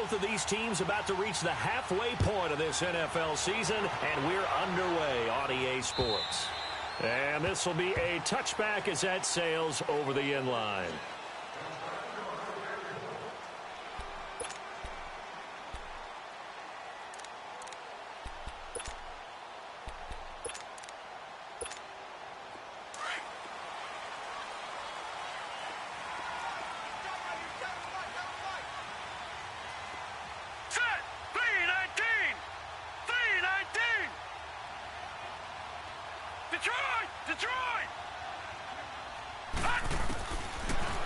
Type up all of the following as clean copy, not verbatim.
Both of these teams about to reach the halfway point of this NFL season, and we're underway on EA Sports. And this will be a touchback as that sails over the end line.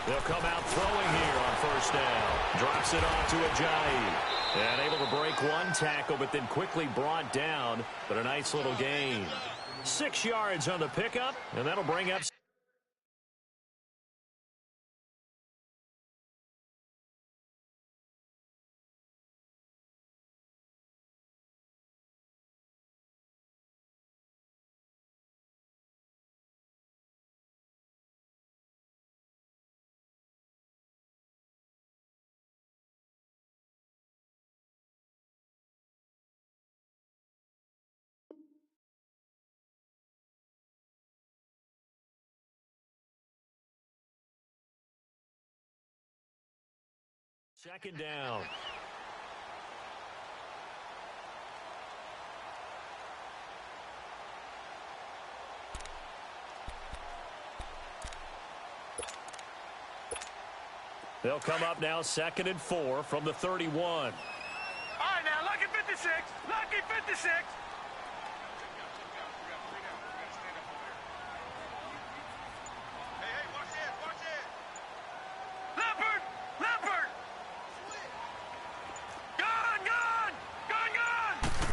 They'll come out throwing here on first down. Drops it off to Gywu. And able to break one tackle, but then quickly brought down. But a nice little gain. 6 yards on the pickup, and that'll bring up... Second down. They'll come up now 2nd and 4 from the 31. All right, now, lucky 56. Lucky 56.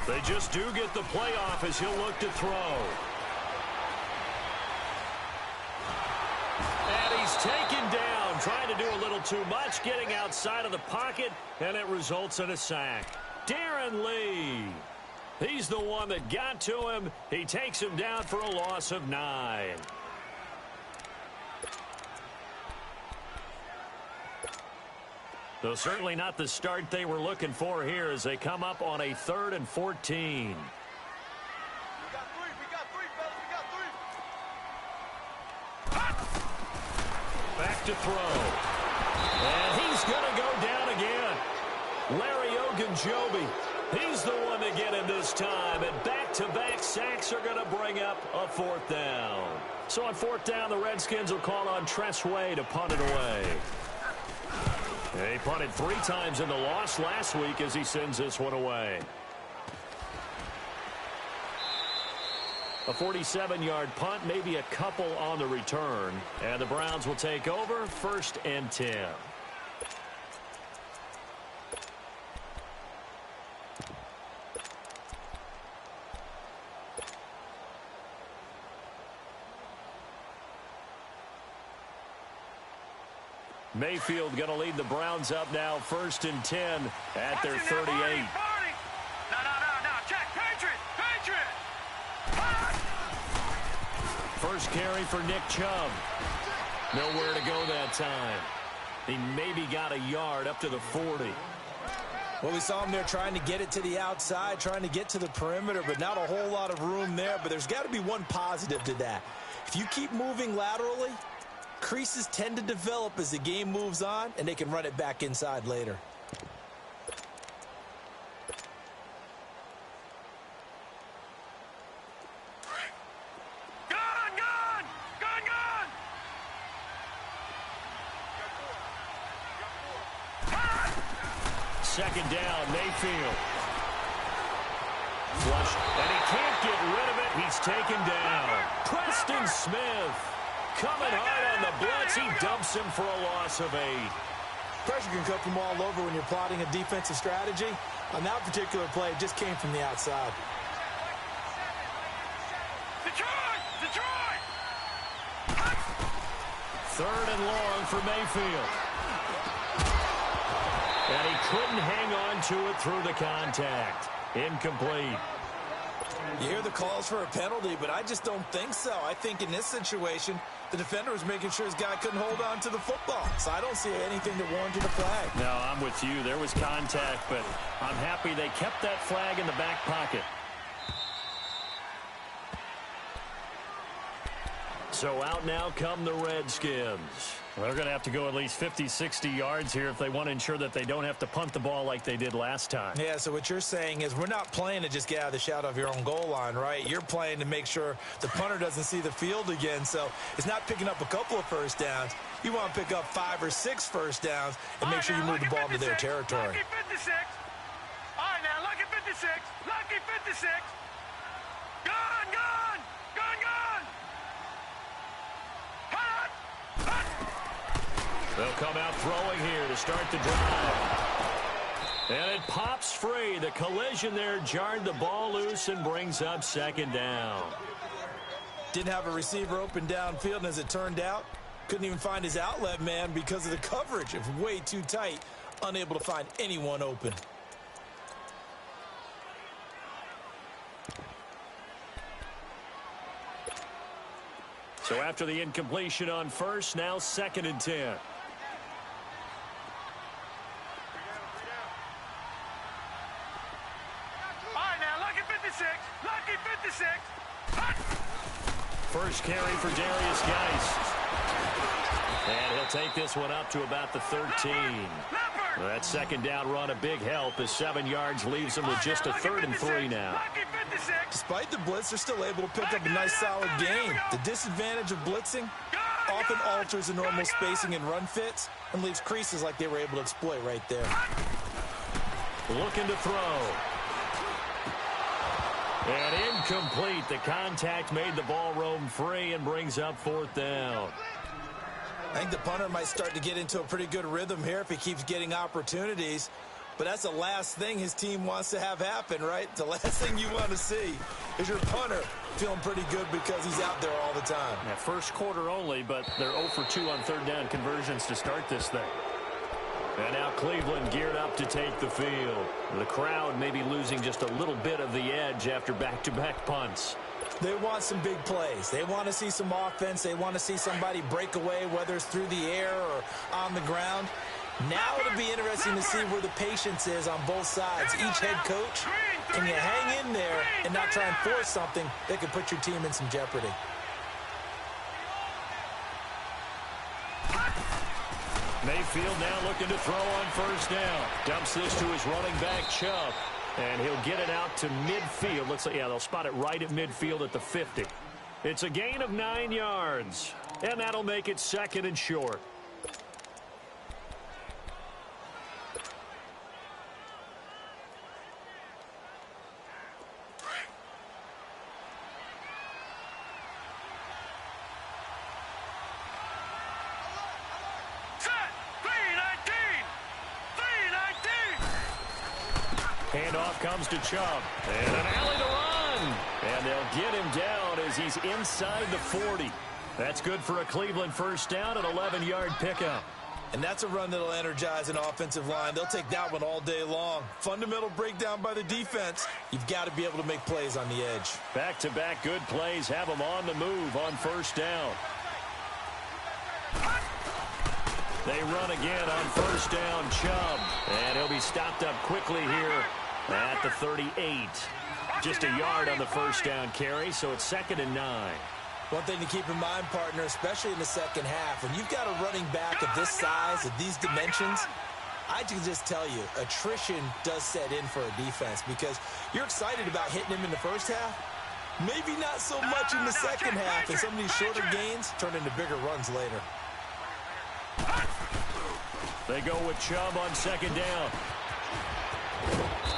They just do get the playoff as he'll look to throw. And he's taken down, trying to do a little too much, getting outside of the pocket, and it results in a sack. Darren Lee. He's the one that got to him. He takes him down for a loss of 9. Though certainly not the start they were looking for here as they come up on a 3rd and 14. We got 3, fellas, we got 3. Back to throw. And he's going to go down again. Larry Ogunjobi. He's the one to get him this time. And back-to-back sacks are going to bring up a 4th down. So on 4th down, the Redskins will call on Tressway to punt it away. He punted 3 times in the loss last week as he sends this one away. A 47-yard punt, maybe a couple on the return. And the Browns will take over 1st and 10. Mayfield going to lead the Browns up now 1st and 10 at their 38. No. Check. Patriot. First carry for Nick Chubb. Nowhere to go that time. He maybe got a yard up to the 40. Well, we saw him there trying to get it to the outside, trying to get to the perimeter, but not a whole lot of room there. But there's got to be one positive to that. If you keep moving laterally, creases tend to develop as the game moves on, and they can run it back inside later. Gun! 2nd down, Mayfield. Flush, and he can't get rid of it. He's taken down. Preston Smith. Coming hard on the blitz, he dumps him for a loss of 8. Pressure can come from all over when you're plotting a defensive strategy. On that particular play, it just came from the outside. Detroit! 3rd and long for Mayfield. And he couldn't hang on to it through the contact. Incomplete. You hear the calls for a penalty, but I just don't think so. I think in this situation, the defender was making sure his guy couldn't hold on to the football. So I don't see anything that warranted a flag. No, I'm with you. There was contact, but I'm happy they kept that flag in the back pocket. So out now come the Redskins. Well, they're going to have to go at least 50, 60 yards here if they want to ensure that they don't have to punt the ball like they did last time. Yeah, so what you're saying is we're not playing to just get out of the shadow of your own goal line, right? You're playing to make sure the punter doesn't see the field again. So it's not picking up a couple of first downs. You want to pick up 5 or 6 first downs and make sure you move the ball into their territory. Lucky 56. All right, now, lucky 56. Lucky 56. Gone, gone. Gone, gone. Hut, hut. They'll come out throwing here to start the drive. And it pops free. The collision there jarred the ball loose and brings up second down. Didn't have a receiver open downfield, and as it turned out, couldn't even find his outlet man because of the coverage. It was way too tight, unable to find anyone open. So after the incompletion on first, now 2nd and 10. All right, now, lucky 56. Lucky 56. Hut. First carry for Darius Geist. And he'll take this one up to about the 13. Well, that second down run a big help as 7 yards leaves them with just a 3rd and 3 now. Despite the blitz, they're still able to pick up a nice solid gain. The disadvantage of blitzing often alters the normal spacing and run fits and leaves creases like they were able to exploit right there. Looking to throw. And incomplete. The contact made the ball roam free and brings up 4th down. I think the punter might start to get into a pretty good rhythm here if he keeps getting opportunities. But that's the last thing his team wants to have happen, right? The last thing you want to see is your punter feeling pretty good because he's out there all the time. Yeah, first quarter only, but they're 0 for 2 on 3rd down conversions to start this thing. And now Cleveland geared up to take the field. The crowd may be losing just a little bit of the edge after back-to-back punts. They want some big plays. They want to see some offense. They want to see somebody break away, whether it's through the air or on the ground. Now it'll be interesting to see where the patience is on both sides. Each head coach, can you hang in there and not try and force something that could put your team in some jeopardy? Mayfield now looking to throw on 1st down. Dumps this to his running back, Chubb. And he'll get it out to midfield. Looks like, yeah, they'll spot it right at midfield at the 50. It's a gain of 9 yards. And that'll make it 2nd and short. Handoff comes to Chubb. And an alley to run. And they'll get him down as he's inside the 40. That's good for a Cleveland 1st down, an 11-yard pickup. And that's a run that'll energize an offensive line. They'll take that one all day long. Fundamental breakdown by the defense. You've got to be able to make plays on the edge. Back-to-back good plays have them on the move on 1st down. They run again on 1st down, Chubb. And he'll be stopped up quickly here at the 38. Just a yard on the 1st down carry, so it's 2nd and 9. One thing to keep in mind, partner, especially in the second half, when you've got a running back of this size, of these dimensions, I can just tell you, attrition does set in for a defense because you're excited about hitting him in the first half. Maybe not so much in the second half, and some of these shorter gains turn into bigger runs later. They go with Chubb on 2nd down.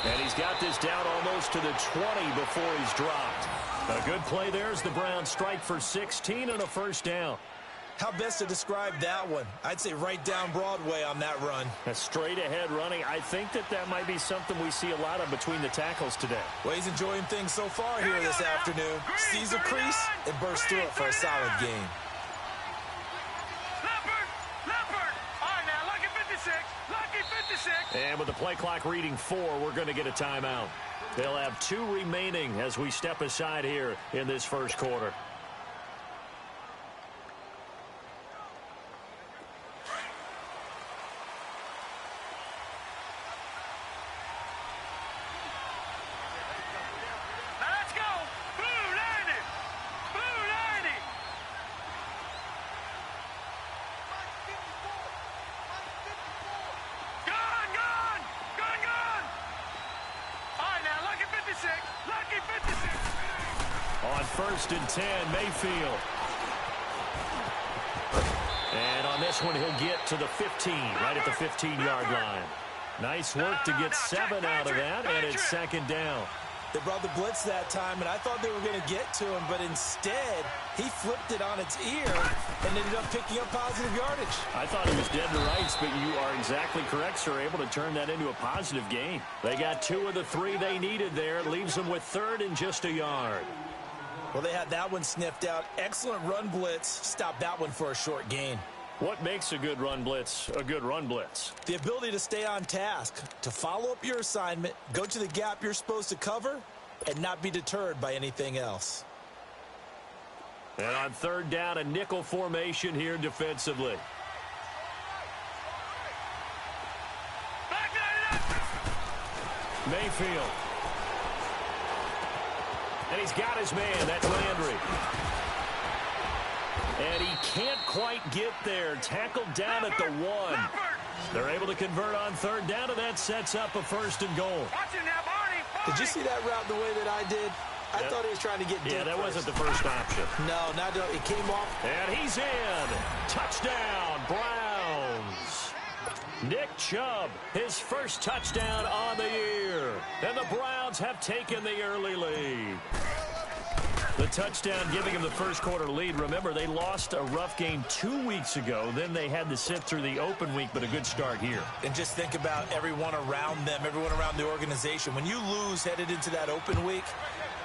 And he's got this down almost to the 20 before he's dropped. A good play there as the Browns strike for 16 on a 1st down. How best to describe that one? I'd say right down Broadway on that run. A straight ahead running. I think that might be something we see a lot of between the tackles today. Well, he's enjoying things so far here this afternoon. Sees a crease and bursts through it for a solid gain. Lucky 56. And with the play clock reading 4, we're going to get a timeout. They'll have 2 remaining as we step aside here in this first quarter. On 1st and 10, Mayfield. And on this one, he'll get to the 15, right at the 15-yard line. Nice work to get 7 out of that, and it's 2nd down. They brought the blitz that time, and I thought they were going to get to him, but instead, he flipped it on its ear and ended up picking up positive yardage. I thought he was dead to rights, but you are exactly correct, sir. Able to turn that into a positive gain. They got 2 of the 3 they needed there. It leaves them with 3rd and just a yard. Well, they had that one sniffed out. Excellent run blitz. Stopped that one for a short gain. What makes a good run blitz a good run blitz? The ability to stay on task, to follow up your assignment, go to the gap you're supposed to cover, and not be deterred by anything else. And on 3rd down, a nickel formation here defensively. Mayfield. And he's got his man. That's Landry. And he can't quite get there. Tackled down at the 1. They're able to convert on 3rd down, and that sets up a 1st and goal. Did you see that route the way that I did? I thought he was trying to get deep. Yeah, that first. wasn't the first option. No, not it came off. And he's in. Touchdown, Browns. Nick Chubb, his first touchdown on the year. And the Browns have taken the early lead. The touchdown giving them the first quarter lead. Remember, they lost a rough game 2 weeks ago. Then they had to sit through the open week, but a good start here. And just think about everyone around them, everyone around the organization. When you lose headed into that open week,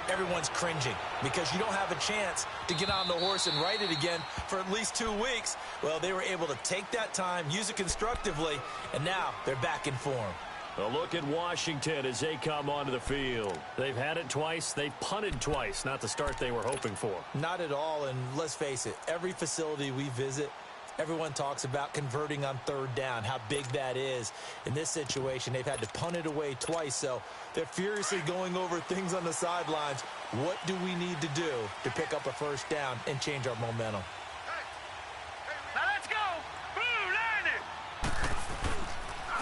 everyone's cringing because you don't have a chance to get on the horse and ride it again for at least 2 weeks. Well, they were able to take that time, use it constructively, and now they're back in form. A look at Washington as they come onto the field. They've had it twice. They've punted twice. Not the start they were hoping for. Not at all, and let's face it, every facility we visit, everyone talks about converting on 3rd down, how big that is. In this situation, they've had to punt it away twice, so they're furiously going over things on the sidelines. What do we need to do to pick up a 1st down and change our momentum?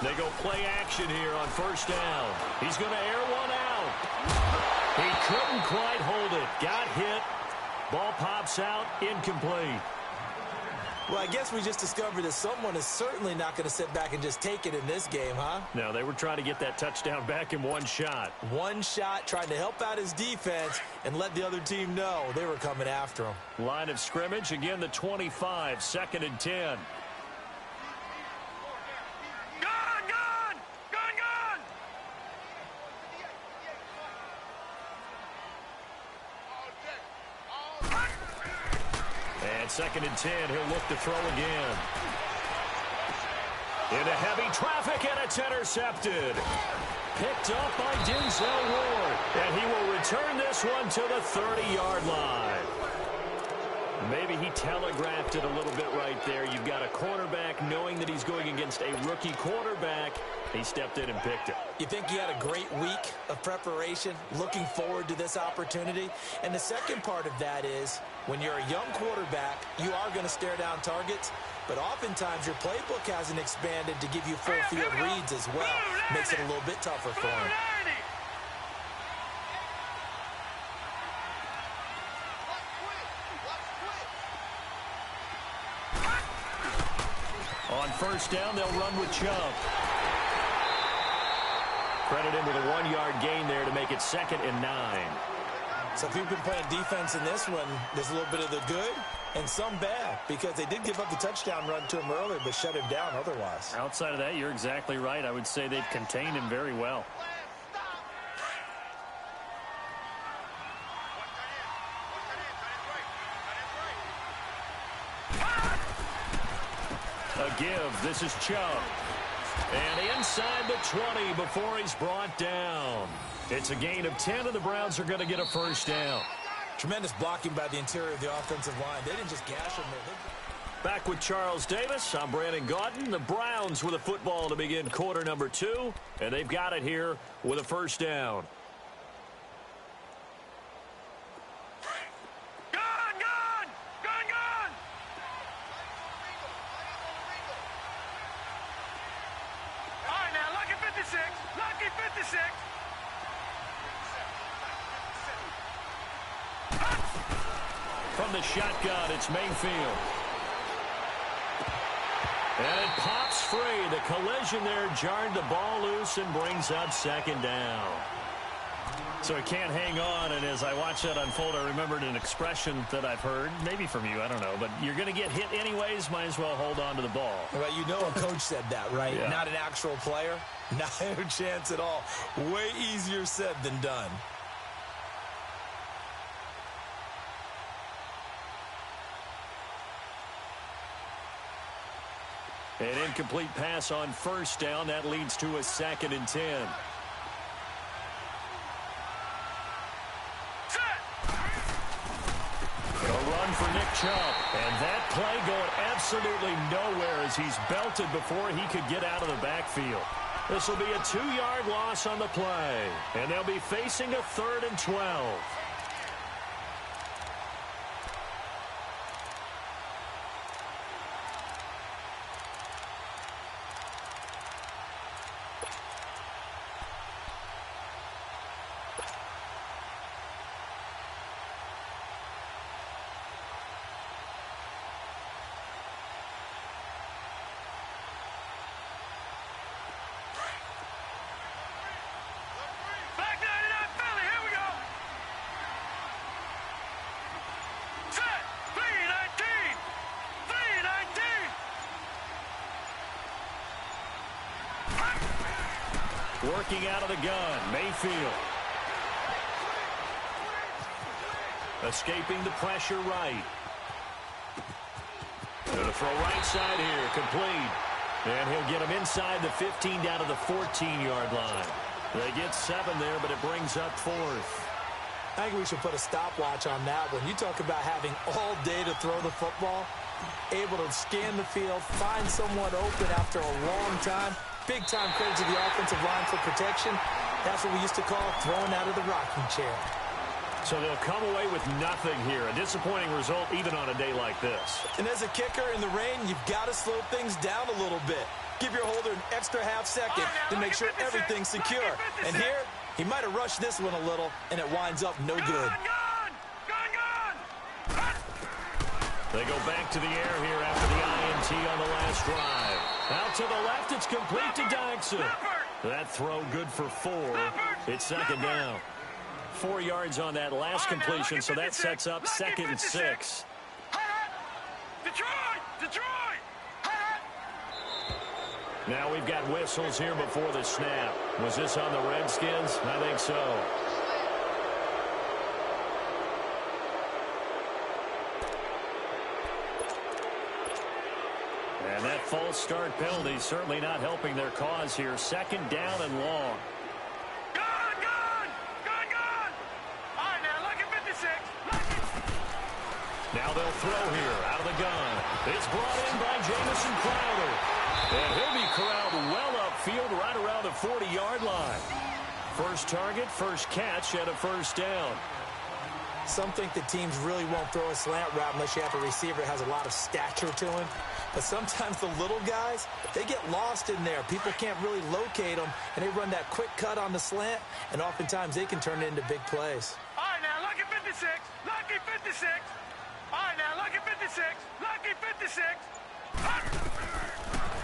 They go play action here on 1st down. He's going to air one out. He couldn't quite hold it. Got hit. Ball pops out. Incomplete. Well, I guess we just discovered that someone is certainly not going to sit back and just take it in this game, huh? No, they were trying to get that touchdown back in one shot. One shot, trying to help out his defense and let the other team know they were coming after him. Line of scrimmage, again the 25, 2nd and 10. And 2nd and 10, he'll look to throw again. Into heavy traffic, and it's intercepted. Picked up by Denzel Ward. And he will return this one to the 30-yard line. Maybe he telegraphed it a little bit right there. You've got a quarterback knowing that he's going against a rookie quarterback. He stepped in and picked it. You think he had a great week of preparation, looking forward to this opportunity? And the second part of that is, when you're a young quarterback, you are going to stare down targets, but oftentimes your playbook hasn't expanded to give you full field reads as well. Makes it a little bit tougher for him. On 1st down, they'll run with Chubb. Credit him with a 1-yard gain there to make it 2nd and 9. So if you've been playing defense in this one, there's a little bit of the good and some bad, because they did give up the touchdown run to him earlier, but shut him down otherwise. Outside of that, you're exactly right. I would say they've contained him very well. A give. This is Chubb. And inside the 20 before he's brought down. It's a gain of 10, and the Browns are going to get a first down. Tremendous blocking by the interior of the offensive line. They didn't just gash him. Back with Charles Davis, I'm Brandon Gaudin. The Browns with a football to begin quarter number 2, and they've got it here with a first down. Lucky 56. From the shotgun, it's Mayfield. And it pops free. The collision there jarred the ball loose and brings up second down. So it can't hang on, and as I watch that unfold, I remembered an expression that I've heard, maybe from you, I don't know, but you're going to get hit anyways, might as well hold on to the ball. Well, you know a coach said that, right? Yeah. Not an actual player. Not a chance at all. Way easier said than done. An incomplete pass on first down. That leads to a 2nd and 10. A run for Nick Chubb. And that play going absolutely nowhere as he's belted before he could get out of the backfield. This will be a 2-yard loss on the play. And they'll be facing a 3rd and 12. Working out of the gun, Mayfield. Escaping the pressure right. Going to throw right side here, complete. And he'll get him inside the 15 down to the 14-yard line. They get 7 there, but it brings up 4th. I think we should put a stopwatch on that one. You talk about having all day to throw the football, able to scan the field, find someone open after a long time. Big-time credit to the offensive line for protection. That's what we used to call throwing out of the rocking chair. So they'll come away with nothing here. A disappointing result even on a day like this. And as a kicker in the rain, you've got to slow things down a little bit. Give your holder an extra half-second to make sure everything's secure. And here, he might have rushed this one a little, and it winds up no good. They go back to the air here after the INT on the last drive. Out to the left, it's complete to Dyson. That throw good for 4. It's 2nd down. 4 yards on that last completion, so that sets up 2nd and 6. Detroit! Now we've got whistles here before the snap. Was this on the Redskins? I think so. And that false start penalty certainly not helping their cause here. 2nd down and long. Gone! All right, now, look at 56. Now they'll throw here out of the gun. It's brought in by Jamison Crowder. And he'll be corralled well upfield right around the 40-yard line. First target, first catch at a first down. Some think the teams really won't throw a slant route unless you have a receiver that has a lot of stature to him. But sometimes the little guys, they get lost in there. People can't really locate them, and they run that quick cut on the slant, and oftentimes they can turn it into big plays. All right, now, look at 56. Lucky 56. All right, now, look at 56. Lucky 56.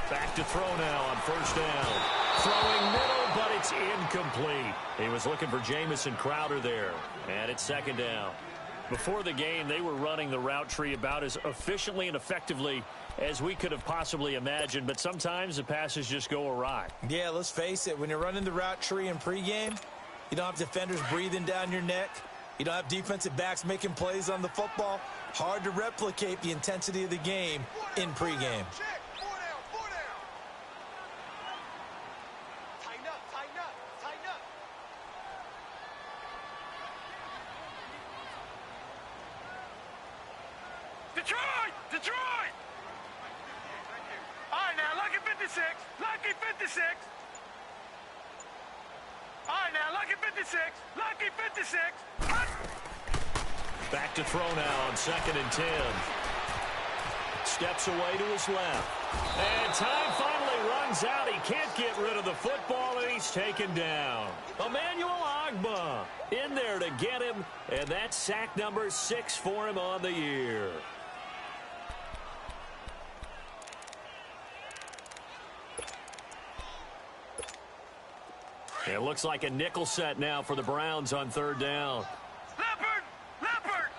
Back to throw now on first down. Throwing middle, but it's incomplete. He was looking for Jamison Crowder there, and it's 2nd down. Before the game, they were running the route tree about as efficiently and effectively as we could have possibly imagined, but sometimes the passes just go awry. Yeah, let's face it. When you're running the route tree in pregame, you don't have defenders breathing down your neck. You don't have defensive backs making plays on the football. Hard to replicate the intensity of the game in pregame. Detroit! Detroit! All right, now, lucky 56. Lucky 56. All right, now, lucky 56. Lucky 56. Back to throw now on 2nd and 10. Steps away to his left. And time finally runs out. He can't get rid of the football, and he's taken down. Emmanuel Ogbah in there to get him, and that's sack number 6 for him on the year. It looks like a nickel set now for the Browns on 3rd down. Leopard! Leopard!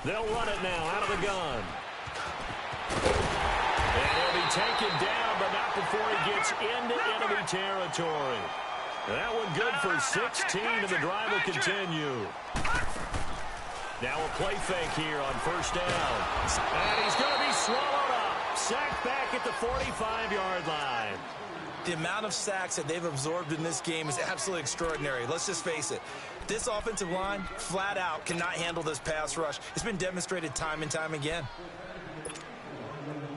They'll run it now out of the gun. And he'll be taken down, but not before he gets into enemy territory. That one good for 16, and the drive will continue. Now a play fake here on 1st down. And he's going to be swallowed up. Sacked back at the 45-yard line. The amount of sacks that they've absorbed in this game is absolutely extraordinary. Let's just face it. This offensive line, flat out, cannot handle this pass rush. It's been demonstrated time and time again.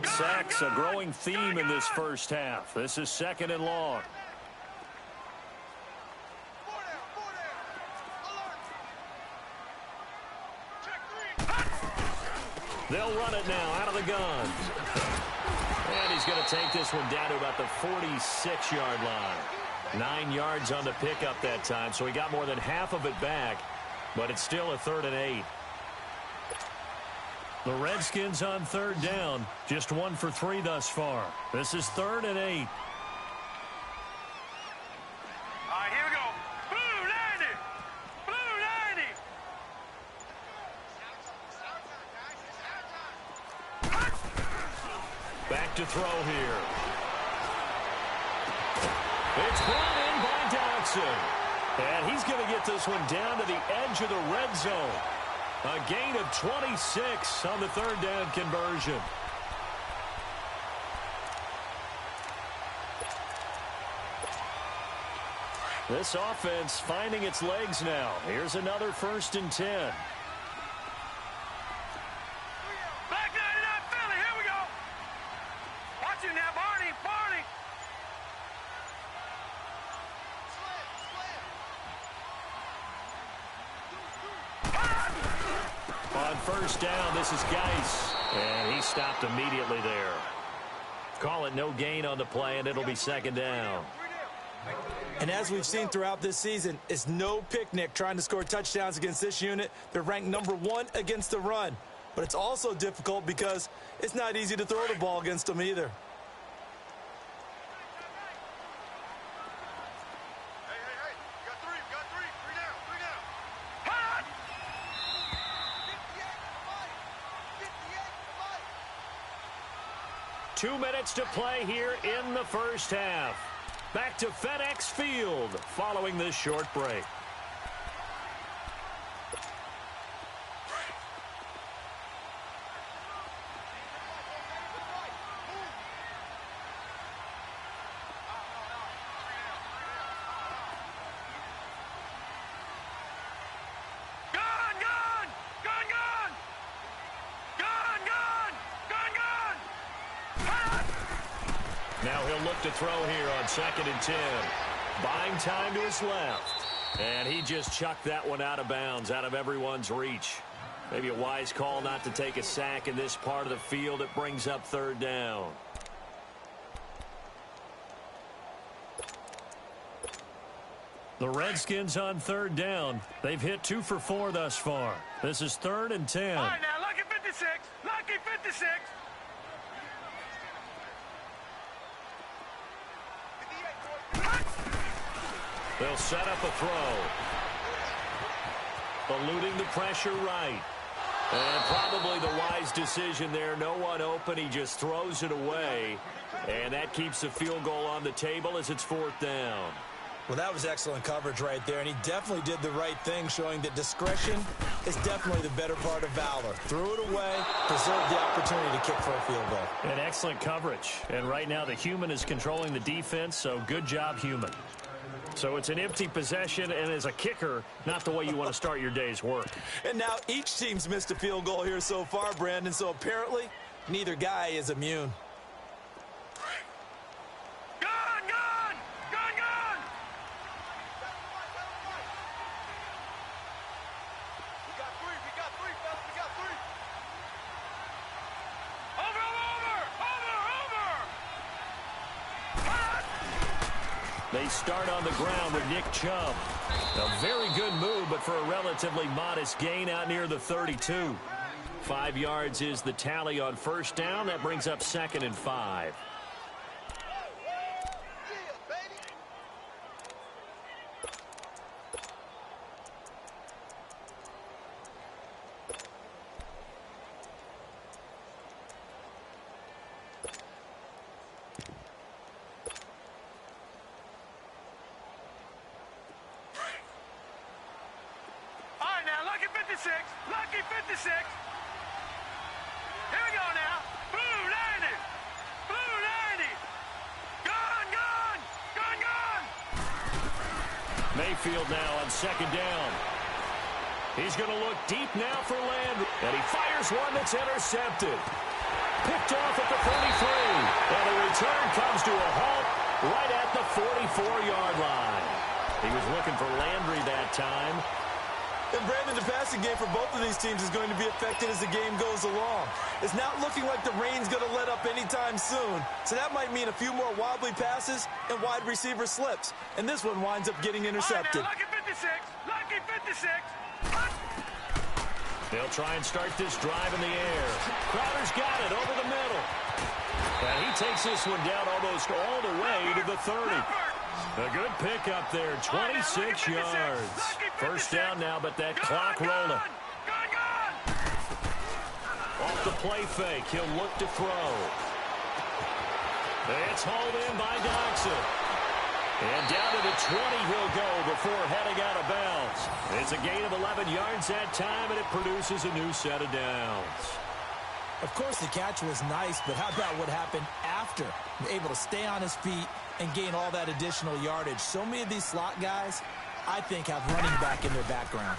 Sacks, a growing theme in this first half. This is 2nd and long. They'll run it now out of the gun. And he's going to take this one down to about the 46-yard line. 9 yards on the pickup that time, so he got more than half of it back, but it's still a 3rd and 8. The Redskins on 3rd down, just 1 for 3 thus far. This is 3rd and 8. All right, here we go. Blue 90! Blue 90! Back to throw here. It's brought in by Dodson. And he's going to get this one down to the edge of the red zone. A gain of 26 on the 3rd down conversion. This offense finding its legs now. Here's another 1st and 10. Back 99 Philly, here we go. Watch it now, Barney, Barney. On 1st down, this is Geis. And he stopped immediately there. Call it no gain on the play, and it'll be 2nd down. And as we've seen throughout this season, it's no picnic trying to score touchdowns against this unit. They're ranked number 1 against the run. But it's also difficult because it's not easy to throw the ball against them either. Hey, got three down. 2 minutes to play here in the first half. Back to FedEx Field following this short break. Now he'll look to throw here on 2nd and 10. Buying time to his left. And he just chucked that one out of bounds, out of everyone's reach. Maybe a wise call not to take a sack in this part of the field. It brings up 3rd down. The Redskins on 3rd down. They've hit 2 for 4 thus far. This is 3rd and 10. All right, now, lucky 56. Lucky 56. They'll set up a throw. Eluding the pressure right. And probably the wise decision there. No one open. He just throws it away. And that keeps the field goal on the table as it's 4th down. Well, that was excellent coverage right there, and he definitely did the right thing, showing that discretion is definitely the better part of valor. Threw it away, preserved the opportunity to kick for a field goal. And excellent coverage. And right now the human is controlling the defense, so good job, human. So it's an empty possession, and as a kicker, not the way you want to start your day's work. And now each team's missed a field goal here so far, Brandon, so apparently neither guy is immune. They start on the ground with Nick Chubb. A very good move, but for a relatively modest gain out near the 32. 5 yards is the tally on first down. That brings up 2nd and 5. Lucky 56. Here we go now. Blue 90. Blue 90. Gone, gone. Gone, gone. Mayfield now on 2nd down. He's going to look deep now for Landry. And he fires one that's intercepted. Picked off at the 33. And the return comes to a halt right at the 44-yard line. He was looking for Landry that time. And Brandon, the passing game for both of these teams is going to be affected as the game goes along. It's not looking like the rain's going to let up anytime soon. So that might mean a few more wobbly passes and wide receiver slips. And this one winds up getting intercepted. Right, now, lucky 56. Lucky 56. They'll try and start this drive in the air. Crowder's got it over the middle. And he takes this one down almost all the way to the 30. A good pickup there, 26 yards. First down now, but that clock rolling. Off the play fake, he'll look to throw. It's hauled in by Doxson. And down to the 20 he'll go before heading out of bounds. It's a gain of 11 yards that time, and it produces a new set of downs. Of course, the catch was nice, but how about what happened after? Able to stay on his feet and gain all that additional yardage. So many of these slot guys, I think, have running back in their background.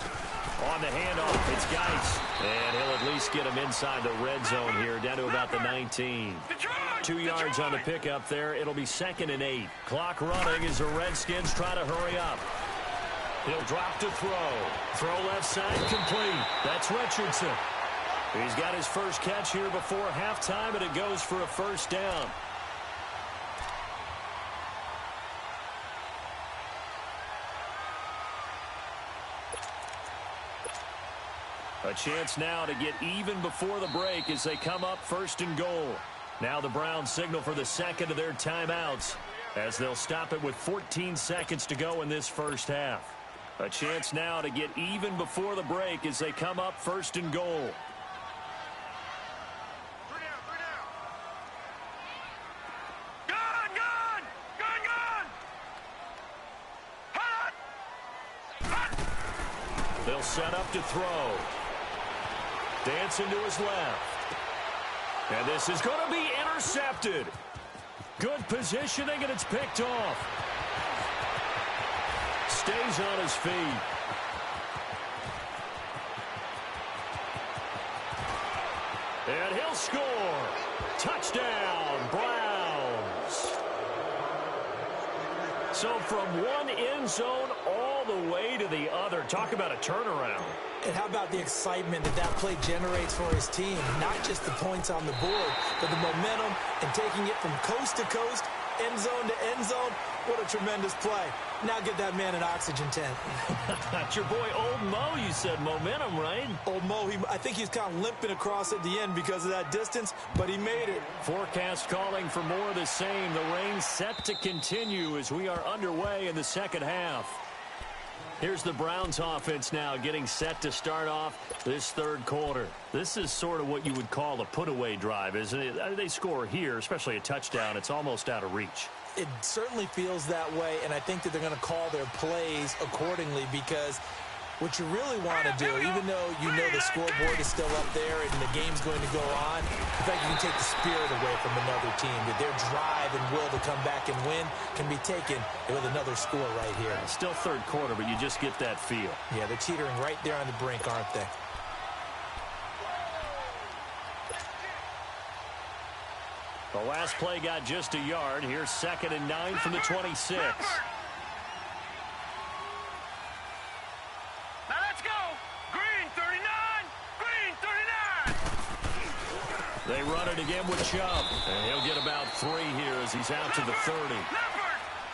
On the handoff, it's Geis. And he'll at least get him inside the red zone here, down to about the 19. 2 yards on the pickup there. It'll be 2nd and 8. Clock running as the Redskins try to hurry up. He'll drop to throw. Throw left side complete. That's Richardson. He's got his first catch here before halftime, and it goes for a first down. A chance now to get even before the break as they come up 1st and goal. Now the Browns signal for the second of their timeouts as they'll stop it with 14 seconds to go in this first half. A chance now to get even before the break as they come up 1st and goal. They'll set up to throw. Dancing to his left. And this is going to be intercepted. Good positioning, and it's picked off. Stays on his feet. And he'll score. Touchdown, Browns. So from one end zone all the way to the other. Talk about a turnaround. And how about the excitement that play generates for his team? Not just the points on the board, but the momentum and taking it from coast to coast, end zone to end zone. What a tremendous play. Now get that man an oxygen tent. That's your boy Old Mo. You said momentum, right? Old Mo, I think he's kind of limping across at the end because of that distance, but he made it. Forecast calling for more of the same. The rain set to continue as we are underway in the second half. Here's the Browns offense now getting set to start off this third quarter. This is sort of what you would call a put-away drive, isn't it? They score here, especially a touchdown. It's almost out of reach. It certainly feels that way, and I think that they're going to call their plays accordingly, because what you really want to do, even though you know the scoreboard is still up there and the game's going to go on, in fact, you can take the spirit away from another team. That their drive and will to come back and win can be taken with another score right here. Still third quarter, but you just get that feel. Yeah, they're teetering right there on the brink, aren't they? The last play got just a yard. Here's 2nd and 9 from the 26. They run it again with Chubb, and he'll get about 3 here as he's out to the 30.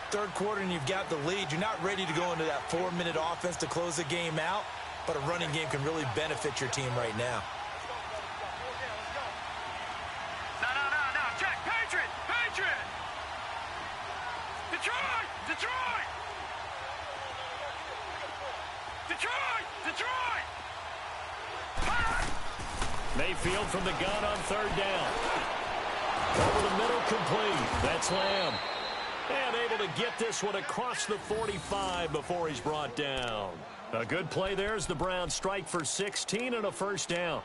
Third quarter, and you've got the lead. You're not ready to go into that 4-minute offense to close the game out, but a running game can really benefit your team right now. No. Check. Patriot. Detroit. Mayfield from the gun on 3rd down. Over the middle, complete. That's Lamb. And able to get this one across the 45 before he's brought down. A good play there as the Browns strike for 16 and a first down.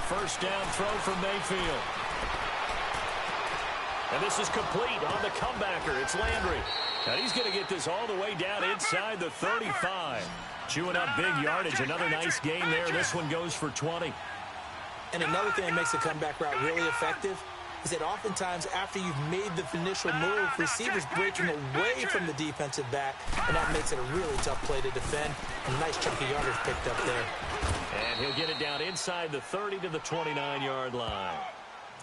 First down throw from Mayfield. And this is complete on the comebacker. It's Landry. And he's going to get this all the way down inside the 35. Chewing up big yardage. Another nice gain there. This one goes for 20. And another thing that makes the comeback route really effective is that oftentimes after you've made the initial move, receivers breaking away from the defensive back, and that makes it a really tough play to defend. A nice chunk of yardage picked up there. And he'll get it down inside the 30 to the 29-yard line.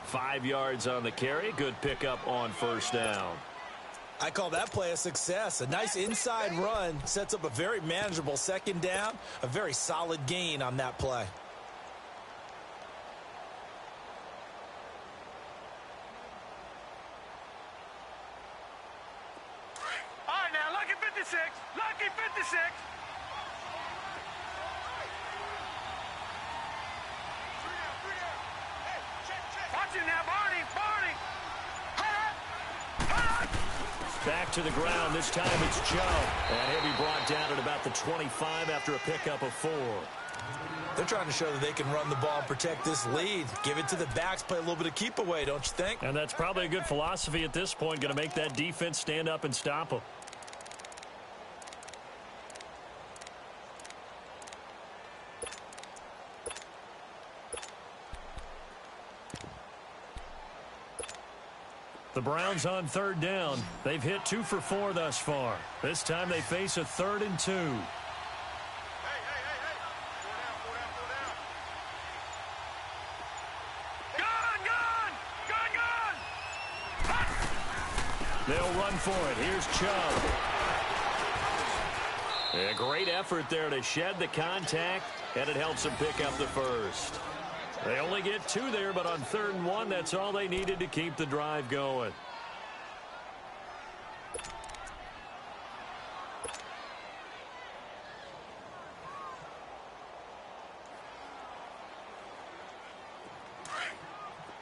5 yards on the carry. Good pickup on first down. I call that play a success. A nice inside run sets up a very manageable 2nd down. A very solid gain on that play. All right, now, lucky 56. Lucky 56. Watch him now, Barney. Back to the ground. This time it's Chubb. And he'll be brought down at about the 25 after a pickup of 4. They're trying to show that they can run the ball and protect this lead. Give it to the backs, play a little bit of keep away, don't you think? And that's probably a good philosophy at this point. Going to make that defense stand up and stop them. The Browns on 3rd down. They've hit 2 for 4 thus far. This time they face a 3rd and 2. Hey. Gun! They'll run for it. Here's Chubb. A great effort there to shed the contact, and it helps them pick up the first. They only get 2 there, but on 3rd and 1, that's all they needed to keep the drive going.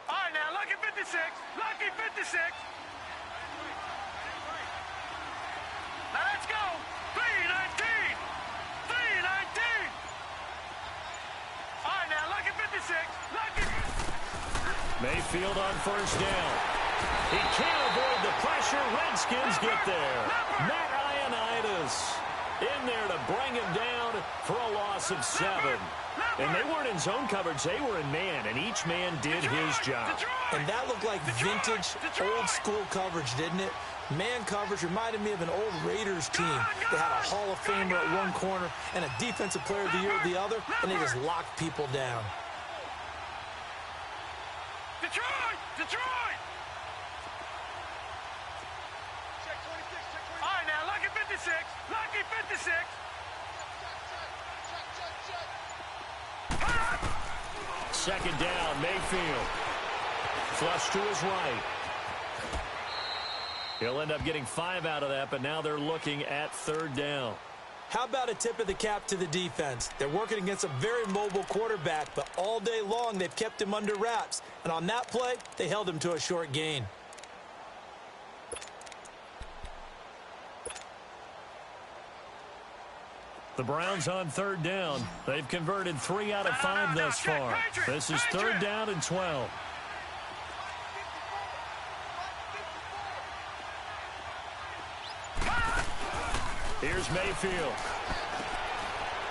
All right, now, lucky 56. Lucky 56. Now, let's go. 319. All right, now, lucky 56. Lucky. Mayfield on first down. He can't avoid the pressure. Redskins get there. Matt Ioannidis in there to bring him down for a loss of 7. And they weren't in zone coverage. They were in man, and each man did his job. And that looked like vintage, old-school coverage, didn't it? Man coverage reminded me of an old Raiders team. They had a Hall of Famer at one corner and a Defensive Player of the Year at the other, and they just locked people down. Detroit! All right, now, lucky 56. Lucky 56. Second down, Mayfield. flush to his right. He'll end up getting 5 out of that, but now they're looking at third down. How about a tip of the cap to the defense? They're working against a very mobile quarterback, but all day long they've kept him under wraps. And on that play, they held him to a short gain. The Browns on third down. They've converted 3 out of 5 thus far. This is third down and 12. Here's Mayfield.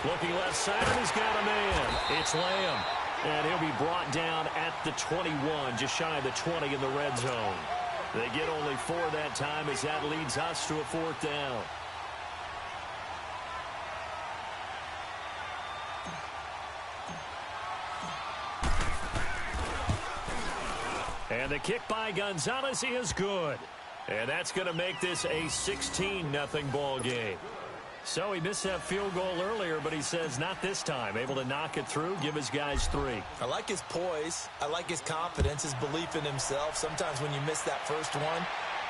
Looking left side, and he's got a man. It's Lamb. And he'll be brought down at the 21, just shy of the 20 in the red zone. They get only 4 that time as that leads us to a 4th down. And the kick by Gonzalez is good. And that's going to make this a 16-0 ball game. So he missed that field goal earlier, but he says not this time. Able to knock it through, give his guys 3. I like his poise. I like his confidence, his belief in himself. Sometimes when you miss that first one,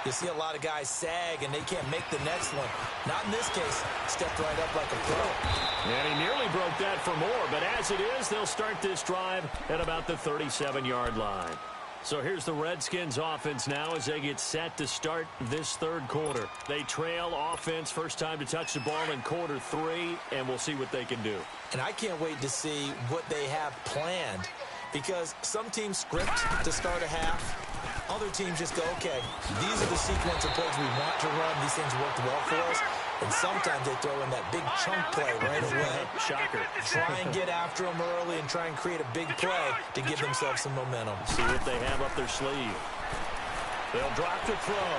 you see a lot of guys sag and they can't make the next one. Not in this case. Stepped right up like a pro. And he nearly broke that for more, but as it is, they'll start this drive at about the 37-yard line. So here's the Redskins offense now as they get set to start this third quarter. They trail offense, first time to touch the ball in quarter 3, and we'll see what they can do. And I can't wait to see what they have planned, because some teams script to start a half. Other teams just go, okay, these are the sequence of plays we want to run. These things worked well for us. And sometimes they throw in that big chunk play right away. Shocker. Try and get after them early and try and create a big play to give themselves some momentum. See what they have up their sleeve. They'll drop the throw.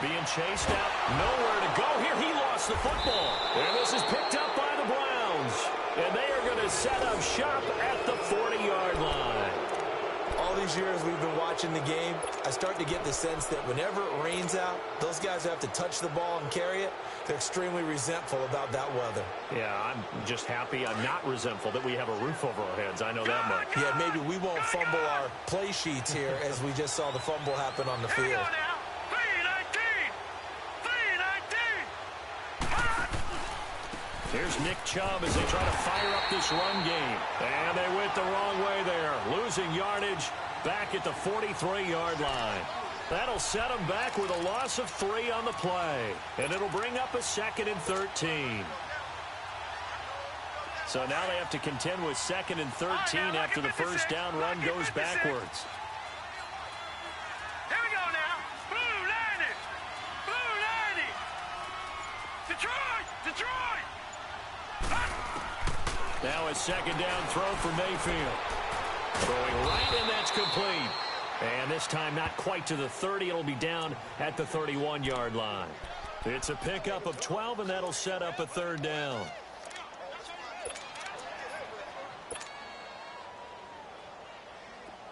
Being chased out. Nowhere to go here. He lost the football. And this is picked up by the Browns. And they are going to set up shop at the 40-yard line. All these years we've been watching the game, I start to get the sense that whenever it rains out, those guys who have to touch the ball and carry it, they're extremely resentful about that weather. Yeah, I'm just happy I'm not resentful that we have a roof over our heads. I know that much. Yeah, maybe we won't fumble our play sheets here as we just saw the fumble happen on the field. Here's Nick Chubb as they try to fire up this run game. And they went the wrong way there. Losing yardage back at the 43-yard line. That'll set them back with a loss of 3 on the play. And it'll bring up a 2nd and 13. So now they have to contend with 2nd and 13 after the first down run goes backwards. Here we go now. Blue 90. Blue 90. Detroit. Detroit. Now a 2nd down throw for Mayfield. Throwing right, and that's complete. And this time not quite to the 30. It'll be down at the 31-yard line. It's a pickup of 12, and that'll set up a 3rd down.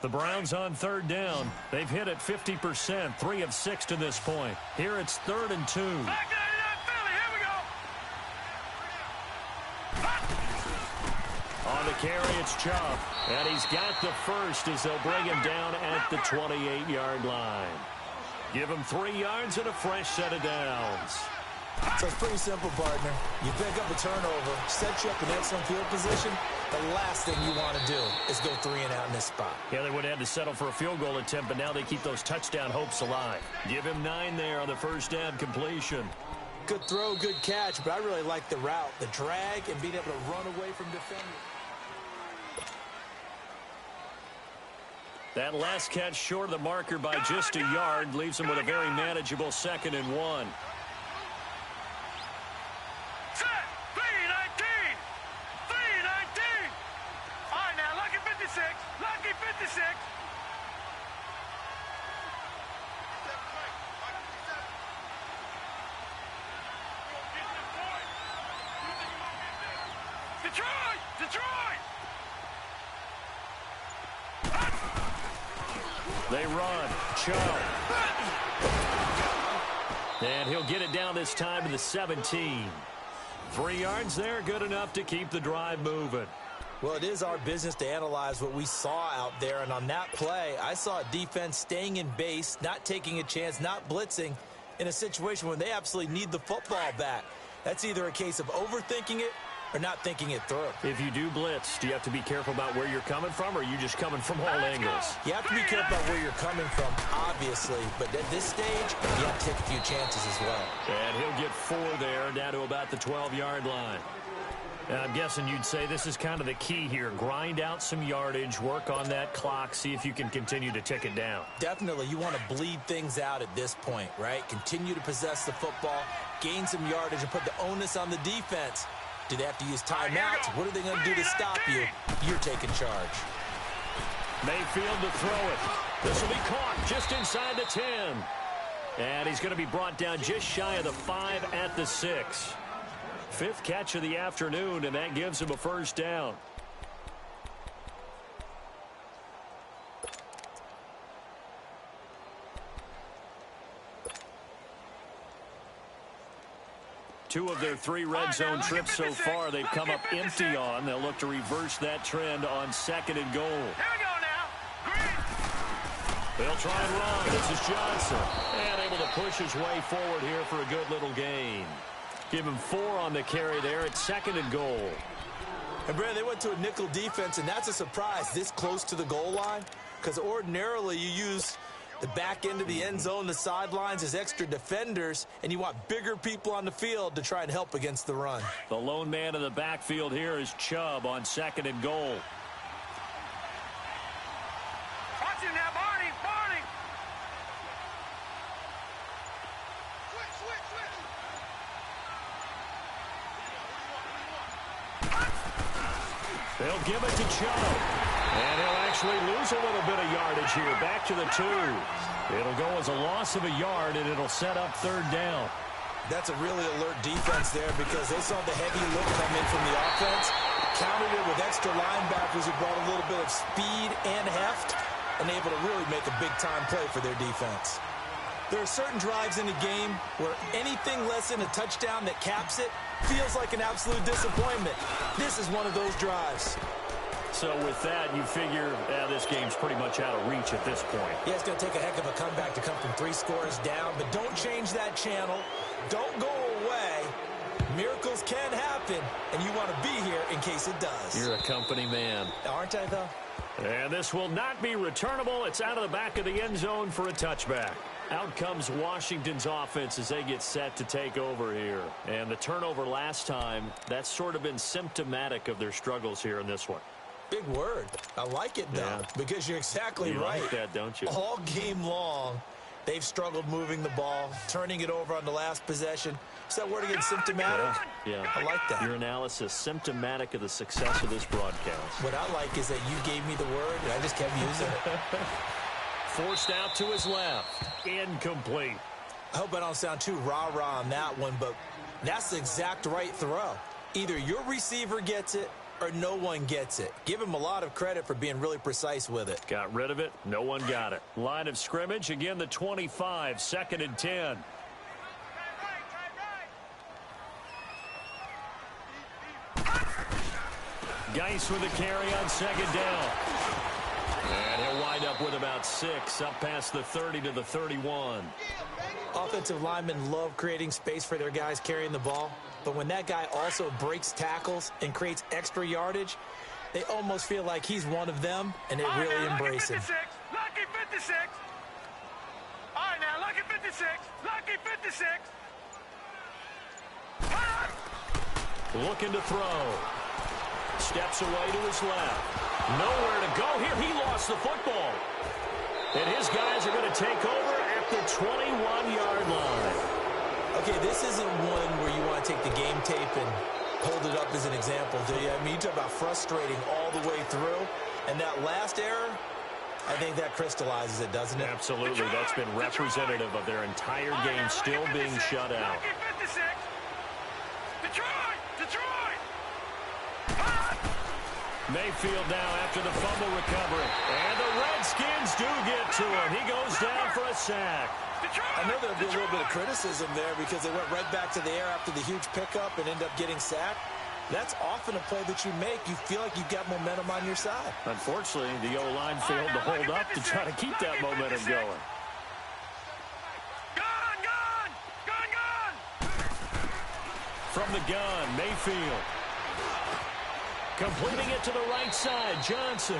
The Browns on 3rd down. They've hit it 50%, 3 of 6 to this point. Here it's 3rd and 2. On the carry, it's Chubb. And he's got the first as they'll bring him down at the 28-yard line. Give him 3 yards and a fresh set of downs. So it's pretty simple, partner. You pick up a turnover, set you up in excellent field position. The last thing you want to do is go 3 and out in this spot. Yeah, they would have had to settle for a field goal attempt, but now they keep those touchdown hopes alive. Give him 9 there on the first down completion. Good throw, good catch, but I really like the route, the drag, and being able to run away from defenders. That last catch short of the marker by just a yard leaves him with a very manageable 2nd and 1. Set. 3-19. 3-19. All right, now, lucky 56. Lucky 56. Detroit! Detroit! They run. Chubb. And he'll get it down this time to the 17. 3 yards there, good enough to keep the drive moving. Well, it is our business to analyze what we saw out there, and on that play, I saw a defense staying in base, not taking a chance, not blitzing in a situation where they absolutely need the football back. That's either a case of overthinking it or not thinking it through. If you do blitz, do you have to be careful about where you're coming from, or are you just coming from all angles? You have to be careful about where you're coming from, obviously, but at this stage, you have to take a few chances as well. And he'll get 4 there, down to about the 12-yard line. And I'm guessing you'd say this is kind of the key here. Grind out some yardage, work on that clock, see if you can continue to tick it down. Definitely, you want to bleed things out at this point, right? Continue to possess the football, gain some yardage, and put the onus on the defense. Do they have to use timeouts? What are they going to do to stop you? You're taking charge. Mayfield to throw it. This will be caught just inside the 10. And he's going to be brought down just shy of the 5 at the 6. 5th catch of the afternoon, and that gives him a first down. Two of their 3 red zone trips so far, they've come up empty on. They'll look to reverse that trend on 2nd and goal. Here we go now. They'll try and run. This is Johnson. And able to push his way forward here for a good little gain. Give him 4 on the carry there at 2nd and goal. And, Brad, they went to a nickel defense, and that's a surprise this close to the goal line, because ordinarily you use the back end of the end zone, the sidelines as extra defenders, and you want bigger people on the field to try and help against the run. The lone man in the backfield here is Chubb on 2nd and goal. Watch him now, Barney. Barney. They'll give it to Chubb. And he'll actually lose a little bit of yardage here. Back to the 2. It'll go as a loss of a yard, and it'll set up 3rd down. That's a really alert defense there because they saw the heavy lift come in from the offense, countered it with extra linebackers who brought a little bit of speed and heft, and able to really make a big-time play for their defense. There are certain drives in the game where anything less than a touchdown that caps it feels like an absolute disappointment. This is one of those drives. So with that, you figure this game's pretty much out of reach at this point. Yeah, it's going to take a heck of a comeback to come from 3 scores down, but don't change that channel. Don't go away. Miracles can happen, and you want to be here in case it does. You're a company man. Aren't I, though? And this will not be returnable. It's out of the back of the end zone for a touchback. Out comes Washington's offense as they get set to take over here. And the turnover last time, that's sort of been symptomatic of their struggles here in this one. Big word. I like it, though, because you're exactly right. You like that, don't you? All game long, they've struggled moving the ball, turning it over on the last possession. Is that word again, symptomatic? Yeah. I like that. Your analysis, symptomatic of the success of this broadcast. What I like is that you gave me the word, and I just kept using it. Forced out to his left. Incomplete. I hope I don't sound too rah-rah on that one, but that's the exact right throw. Either your receiver gets it or no one gets it. Give him a lot of credit for being really precise with it. Got rid of it. No one got it. Line of scrimmage, again the 25, 2nd and 10. Geis with a carry on 2nd down. And he'll wind up with about 6, up past the 30 to the 31. Offensive linemen love creating space for their guys carrying the ball, but when that guy also breaks tackles and creates extra yardage, they almost feel like he's one of them, and they really embrace him. Lucky 56. All right, now, lucky 56. Lucky 56. Looking to throw. Steps away to his left. Nowhere to go here. He lost the football. And his guys are going to take over at the 21-yard line. Okay, this isn't one where you want to take the game tape and hold it up as an example, do you? I mean, you talk about frustrating all the way through. And that last error, I think that crystallizes it, doesn't it? Absolutely. That's been representative of their entire game still being shut out. Mayfield now after the fumble recovery. And the Redskins do get to him. He goes down for a sack. I know there'll be a little bit of criticism there because they went right back to the air after the huge pickup and ended up getting sacked. That's often a play that you make. You feel like you've got momentum on your side. Unfortunately, the O-line failed to hold up to try to keep that momentum going. From the gun, Mayfield. Completing it to the right side, Johnson.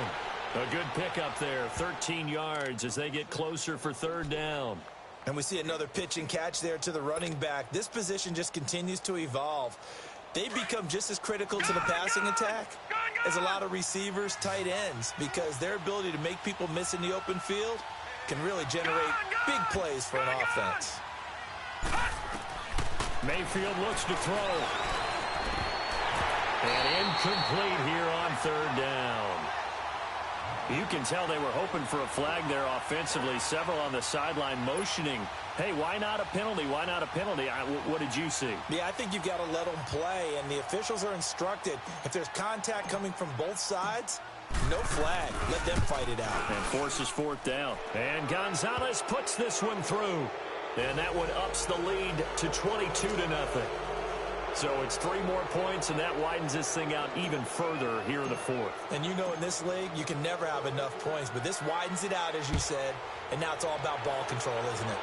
A good pickup there, 13 yards as they get closer for third down. And we see another pitch and catch there to the running back. This position just continues to evolve. They become just as critical to the passing attack as a lot of receivers, tight ends, because their ability to make people miss in the open field can really generate big plays for an offense. Mayfield looks to throw. And incomplete here on third down. You can tell they were hoping for a flag there offensively. Several on the sideline motioning. Hey, why not a penalty? Why not a penalty? What did you see? Yeah, I think you've got to let them play, and the officials are instructed. If there's contact coming from both sides, no flag. Let them fight it out. And forces fourth down. And Gonzalez puts this one through. And that one ups the lead to 22-0. So it's 3 more points, and that widens this thing out even further here in the fourth. And you know in this league, you can never have enough points, but this widens it out, as you said, and now it's all about ball control, isn't it?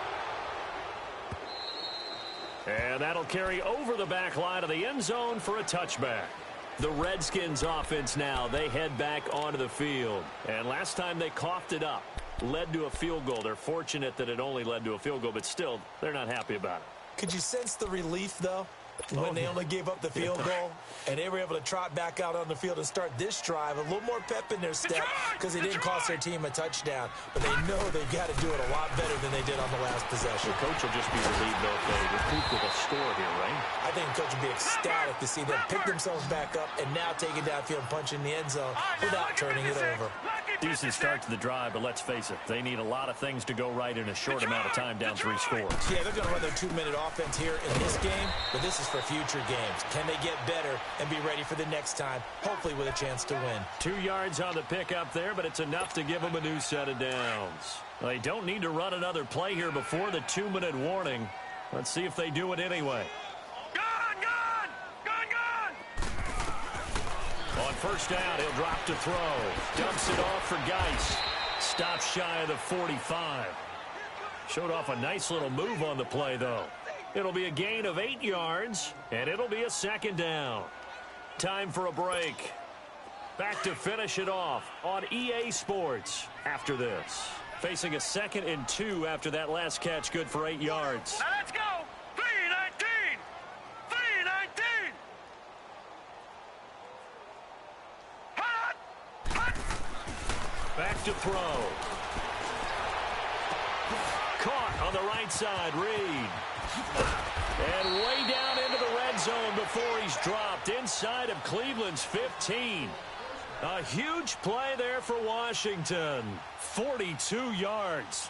And that'll carry over the back line of the end zone for a touchback. The Redskins offense now, they head back onto the field. And last time they coughed it up, led to a field goal. They're fortunate that it only led to a field goal, but still, they're not happy about it. Could you sense the relief, though, when they only gave up the field goal and they were able to trot back out on the field and start this drive? A little more pep in their step because it didn't cost their team a touchdown, but they know they've got to do it a lot better than they did on the last possession. The coach will just be relieved, though, if they recoup with a score here, right? I think the coach will be ecstatic to see them pick themselves back up and now take it downfield and punch in the end zone without turning it over. Decent start to the drive, but let's face it, they need a lot of things to go right in a short amount of time, down 3 scores. Yeah, they're going to run their 2-minute offense here in this game, but this is for future games. Can they get better and be ready for the next time, hopefully with a chance to win? 2 yards on the pickup there, but it's enough to give them a new set of downs. They don't need to run another play here before the 2-minute warning. Let's see if they do it anyway. On first down, he'll drop to throw. Dumps it off for Geis. Stops shy of the 45. Showed off a nice little move on the play, though. It'll be a gain of 8 yards, and it'll be a second down. Time for a break. Back to finish it off on EA Sports after this. Facing a 2nd and 2 after that last catch, good for 8 yards. Now let's go. 3-19. 3-19. Back to throw. Caught on the right side, Reed. And way down into the red zone before he's dropped inside of Cleveland's 15. A huge play there for Washington. 42 yards.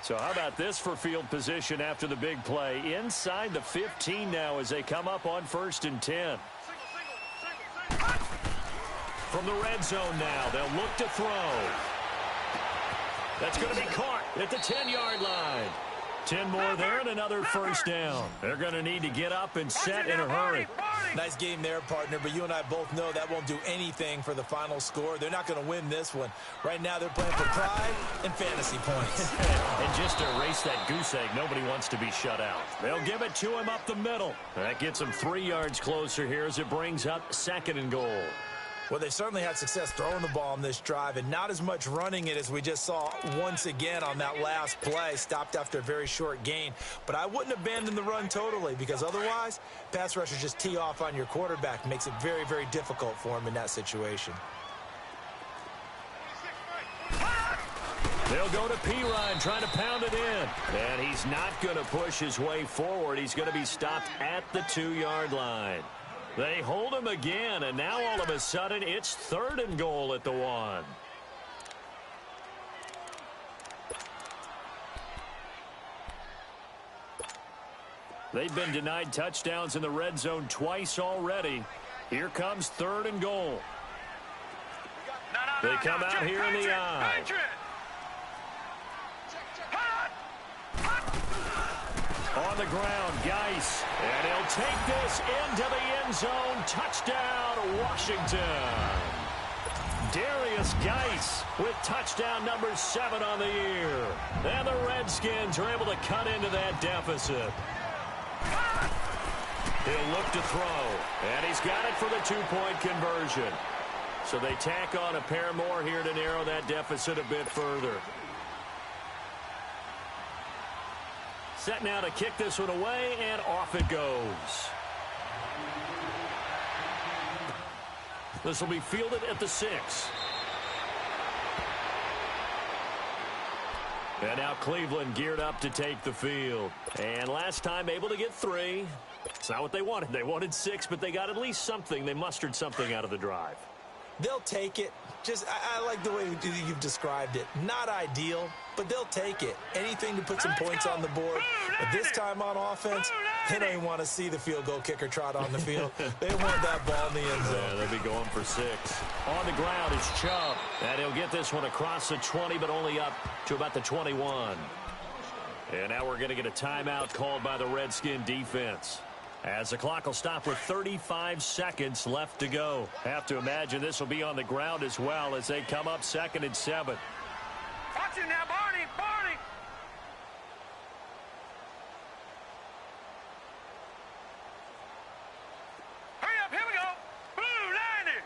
So how about this for field position after the big play? Inside the 15 now as they come up on 1st and 10. From the red zone now, they'll look to throw. That's going to be caught at the 10-yard line. 10 more there and another first down. They're going to need to get up and set in a hurry. Nice game there, partner, but you and I both know that won't do anything for the final score. They're not going to win this one. Right now they're playing for pride and fantasy points. And just to erase that goose egg, nobody wants to be shut out. They'll give it to him up the middle. That gets him 3 yards closer here as it brings up 2nd and goal. Well, they certainly had success throwing the ball on this drive and not as much running it as we just saw once again on that last play. Stopped after a very short gain. But I wouldn't abandon the run totally because otherwise, pass rushers just tee off on your quarterback. Makes it very, very difficult for him in that situation. They'll go to Pirine, trying to pound it in. And he's not going to push his way forward. He's going to be stopped at the 2-yard line. They hold him again, and now all of a sudden it's 3rd and goal at the 1. They've been denied touchdowns in the red zone twice already. Here comes 3rd and goal. No, They come out here in the I. On the ground, Geis. And he'll take this into the end zone. Touchdown, Washington. Darius Geis with touchdown number 7 on the year. And the Redskins are able to cut into that deficit. He'll look to throw. And he's got it for the 2-point conversion. So they tack on a pair more here to narrow that deficit a bit further. Set now to kick this one away, and off it goes. This will be fielded at the 6. And now Cleveland geared up to take the field. And last time able to get 3. It's not what they wanted. They wanted 6, but they got at least something. They mustered something out of the drive. They'll take it. I like the way you've described it. Not ideal, but they'll take it. Anything to put some points on the board. But this time on offense, they don't even want to see the field goal kicker trot on the field. They want that ball in the end zone. Yeah, they'll be going for 6. On the ground is Chubb. And he'll get this one across the 20, but only up to about the 21. And now we're going to get a timeout called by the Redskin defense, as the clock will stop with 35 seconds left to go. Have to imagine this will be on the ground as well as they come up 2nd and 7. Watch it now, Barney! Barney! Hurry up, here we go! Blue 90!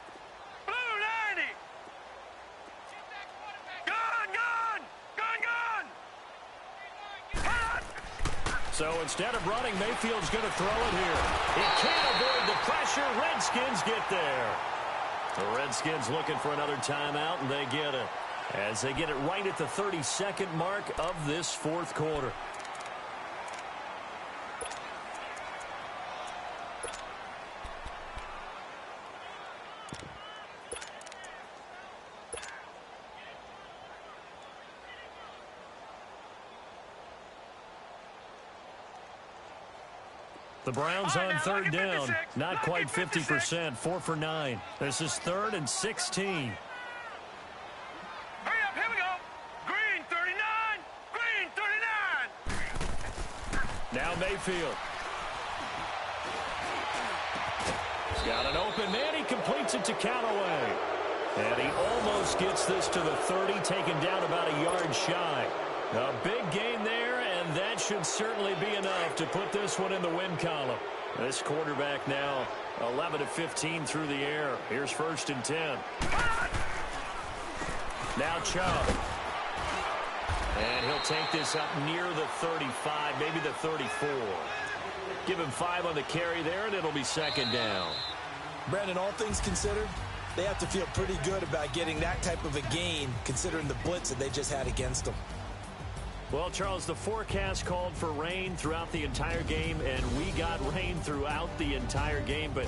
Blue 90! Gun, gun! Gun, gun! Hot! So instead of running, Mayfield's going to throw it here. He can't avoid the pressure. Redskins get there. The Redskins looking for another timeout, and they get it, as they get it right at the 32nd mark of this 4th quarter. The Browns on 3rd down. Not quite 50%. 4 for 9. This is 3rd and 16. Hurry up, here we go! Green 39! Green 39! Now Mayfield. He's got an open man. He completes it to Callaway. And he almost gets this to the 30, taken down about a yard shy. A big gain there, and that should certainly be enough to put this one in the win column. This quarterback now 11 of 15 through the air. Here's 1st and 10. Now Chubb. And he'll take this up near the 35, maybe the 34. Give him 5 on the carry there, and it'll be 2nd down. Brandon, all things considered, they have to feel pretty good about getting that type of a gain, considering the blitz that they just had against them. Well, Charles, the forecast called for rain throughout the entire game, and we got rain throughout the entire game. But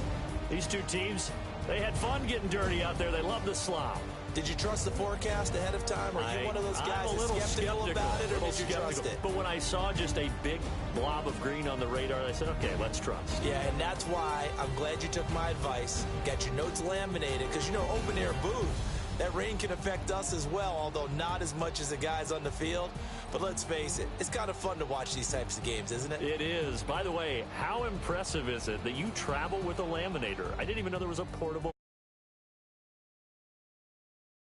these two teams, they had fun getting dirty out there. They love the slop. Did you trust the forecast ahead of time? Or are you one of those guys that's skeptical about it, or did you trust it? But when I saw just a big blob of green on the radar, I said, okay, let's trust. Yeah, and that's why I'm glad you took my advice. Got your notes laminated, because, you know, open air booth, that rain can affect us as well, although not as much as the guys on the field. But let's face it, it's kind of fun to watch these types of games, isn't it? It is. By the way, how impressive is it that you travel with a laminator? I didn't even know there was a portable